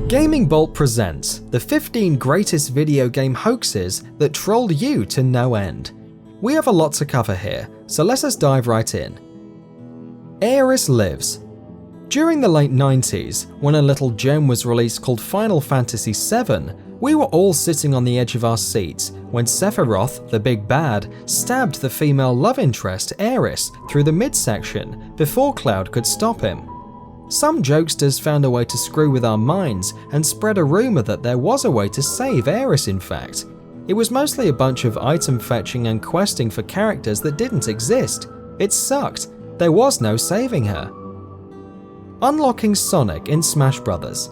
Gaming Bolt presents the 15 greatest video game hoaxes that trolled you to no end. We have a lot to cover here, so let us dive right in. Aeris lives. During the late 90s, when a little gem was released called Final Fantasy VII, we were all sitting on the edge of our seats when Sephiroth, the big bad, stabbed the female love interest Aeris through the midsection before Cloud could stop him. Some jokesters found a way to screw with our minds and spread a rumour that there was a way to save Aeris in fact. It was mostly a bunch of item fetching and questing for characters that didn't exist. It sucked. There was no saving her. Unlocking Sonic in Smash Bros.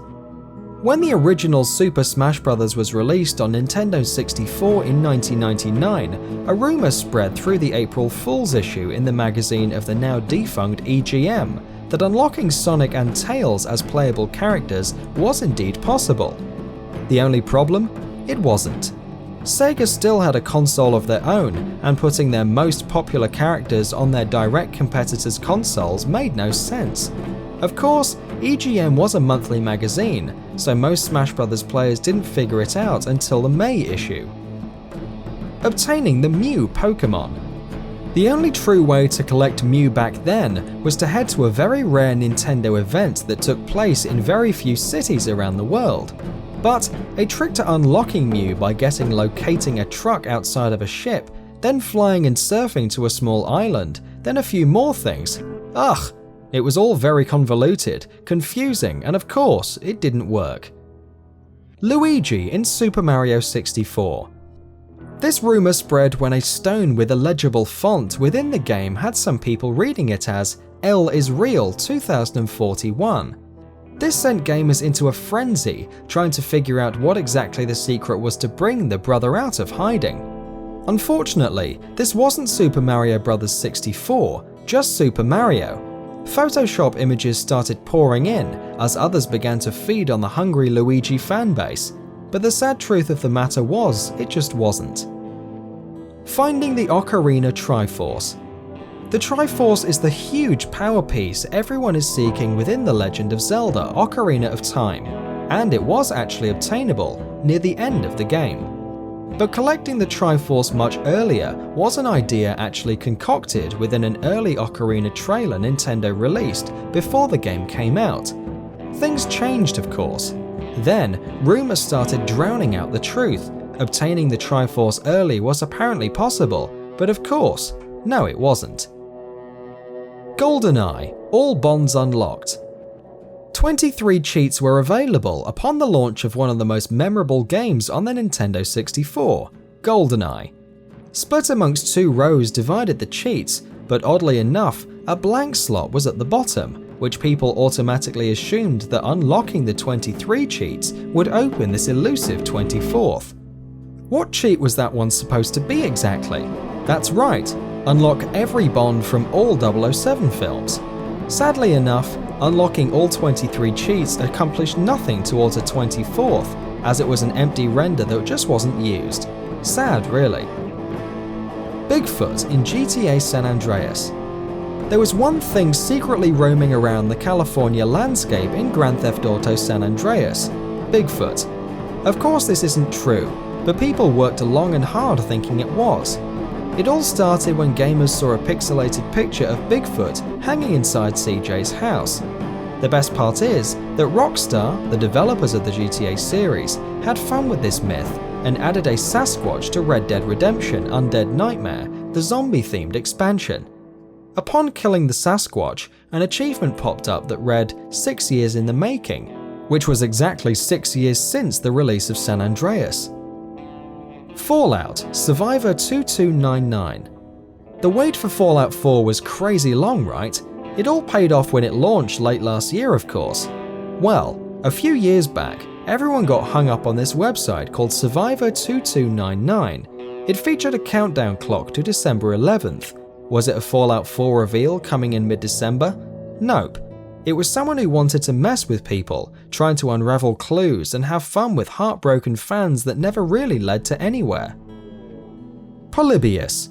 When the original Super Smash Bros. Was released on Nintendo 64 in 1999, a rumour spread through the April Fool's issue in the magazine of the now defunct EGM that unlocking Sonic and Tails as playable characters was indeed possible. The only problem? It wasn't. Sega still had a console of their own, and putting their most popular characters on their direct competitors' consoles made no sense. Of course, EGM was a monthly magazine, so most Smash Bros. Players didn't figure it out until the May issue. Obtaining the Mew Pokémon. The only true way to collect Mew back then was to head to a very rare Nintendo event that took place in very few cities around the world. But a trick to unlocking Mew by locating a truck outside of a ship, then flying and surfing to a small island, then a few more things. Ugh! It was all very convoluted, confusing, and of course, it didn't work. Luigi in Super Mario 64. This rumour spread when a stone with a legible font within the game had some people reading it as L is real 2041. This sent gamers into a frenzy, trying to figure out what exactly the secret was to bring the brother out of hiding. Unfortunately, this wasn't Super Mario Bros. 64, just Super Mario. Photoshop images started pouring in as others began to feed on the hungry Luigi fanbase. But the sad truth of the matter was, it just wasn't. Finding the OCARINA Triforce. The Triforce is the huge power piece everyone is seeking within The Legend of Zelda: Ocarina of Time, and it was actually obtainable near the end of the game. But collecting the Triforce much earlier was an idea actually concocted within an early Ocarina trailer Nintendo released before the game came out. Things changed, of course. Then, rumours started drowning out the truth. Obtaining the Triforce early was apparently possible, but of course, no it wasn't. GoldenEye, all bonds unlocked. 23 cheats were available upon the launch of one of the most memorable games on the Nintendo 64, GoldenEye. Split amongst two rows divided the cheats, but oddly enough, a blank slot was at the bottom, which people automatically assumed that unlocking the 23 cheats would open this elusive 24th. What cheat was that one supposed to be exactly? That's right, unlock every Bond from all 007 films. Sadly enough, unlocking all 23 cheats accomplished nothing towards a 24th, as it was an empty render that just wasn't used. Sad, really. Bigfoot in GTA San Andreas. There was one thing secretly roaming around the California landscape in Grand Theft Auto San Andreas: Bigfoot. Of course this isn't true, but people worked long and hard thinking it was. It all started when gamers saw a pixelated picture of Bigfoot hanging inside CJ's house. The best part is that Rockstar, the developers of the GTA series, had fun with this myth and added a Sasquatch to Red Dead Redemption Undead Nightmare, the zombie-themed expansion. Upon killing the Sasquatch, an achievement popped up that read 6 years in the making, which was exactly 6 years since the release of San Andreas. Fallout Survivor 2299. The wait for Fallout 4 was crazy long, right? It all paid off when it launched late last year, of course. Well, a few years back, everyone got hung up on this website called Survivor 2299. It featured a countdown clock to December 11th. Was it a Fallout 4 reveal coming in mid-December? Nope. It was someone who wanted to mess with people, trying to unravel clues and have fun with heartbroken fans that never really led to anywhere. Polybius.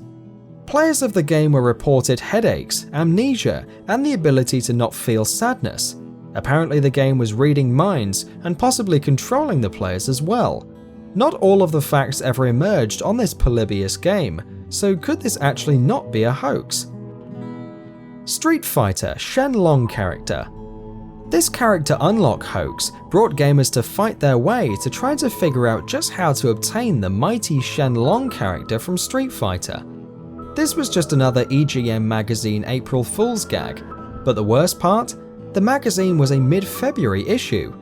Players of the game were reported headaches, amnesia, and the ability to not feel sadness. Apparently the game was reading minds and possibly controlling the players as well. Not all of the facts ever emerged on this POLYBIUS game, so could this actually not be a hoax? Street Fighter Shenlong character. This character unlock hoax brought gamers to fight their way to try to figure out just how to obtain the mighty Shenlong character from Street Fighter. This was just another EGM magazine April Fool's gag, but the worst part? The magazine was a mid-February issue.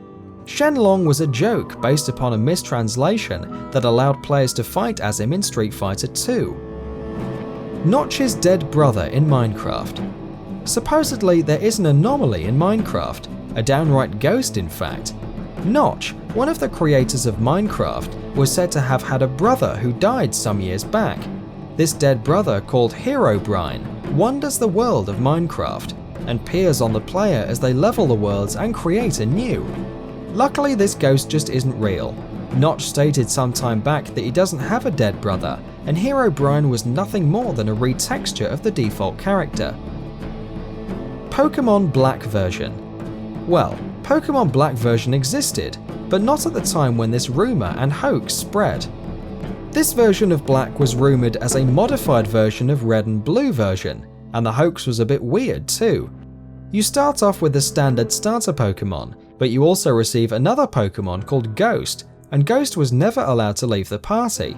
Shenlong was a joke based upon a mistranslation that allowed players to fight as him in Street Fighter 2. Notch's dead brother in Minecraft. Supposedly there is an anomaly in Minecraft, a downright ghost in fact. Notch, one of the creators of Minecraft, was said to have had a brother who died some years back. This dead brother, called Herobrine, wanders the world of Minecraft and peers on the player as they level the worlds and create anew. Luckily this ghost just isn't real. Notch stated some time back that he doesn't have a dead brother, and Herobrine was nothing more than a retexture of the default character. Pokemon Black version. Well, Pokemon Black version existed, but not at the time when this rumour and hoax spread. This version of Black was rumoured as a modified version of Red and Blue version, and the hoax was a bit weird too. You start off with the standard starter Pokemon, but you also receive another Pokemon called Ghost, and Ghost was never allowed to leave the party.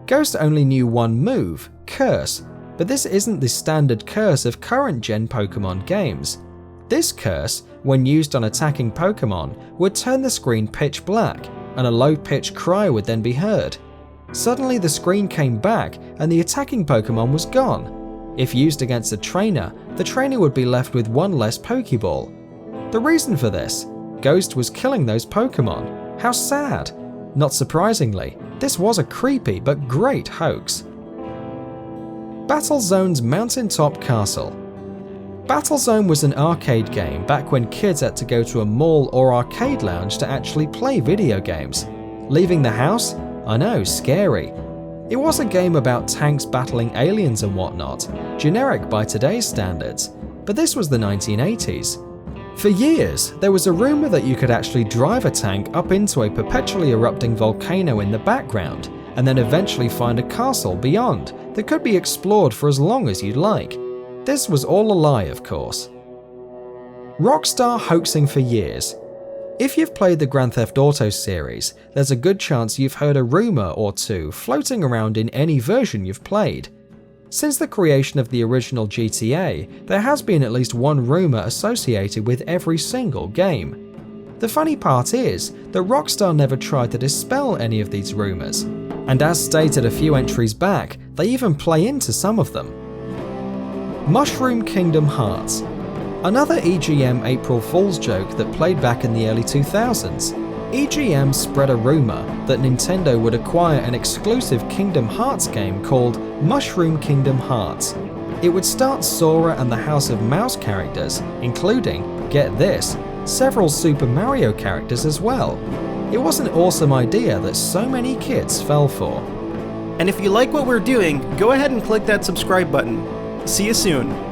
Ghost only knew one move, Curse, but this isn't the standard curse of current gen Pokemon games. This curse, when used on attacking Pokemon, would turn the screen pitch black, and a low-pitched cry would then be heard. Suddenly the screen came back and the attacking Pokemon was gone. If used against a trainer, the trainer would be left with one less Pokeball. The reason for this? Ghost was killing those Pokemon. How sad! Not surprisingly, this was a creepy but great hoax. Battlezone's Mountaintop Castle. Battlezone was an arcade game back when kids had to go to a mall or arcade lounge to actually play video games. Leaving the house? I know, scary. It was a game about tanks battling aliens and whatnot, generic by today's standards, but this was the 1980s. For years, there was a rumour that you could actually drive a tank up into a perpetually erupting volcano in the background, and then eventually find a castle beyond that could be explored for as long as you'd like. This was all a lie, of course. Rockstar hoaxing for years. If you've played the Grand Theft Auto series, there's a good chance you've heard a rumour or two floating around in any version you've played. Since the creation of the original GTA, there has been at least one rumour associated with every single game. The funny part is that Rockstar never tried to dispel any of these rumours, and as stated a few entries back, they even play into some of them. Mushroom Kingdom Hearts. Another EGM April Fool's joke that played back in the early 2000s. EGM spread a rumour that Nintendo would acquire an exclusive Kingdom Hearts game called Mushroom Kingdom Hearts. It would start Sora and the House of Mouse characters, including, get this, several Super Mario characters as well. It was an awesome idea that so many kids fell for. And if you like what we're doing, go ahead and click that subscribe button. See you soon.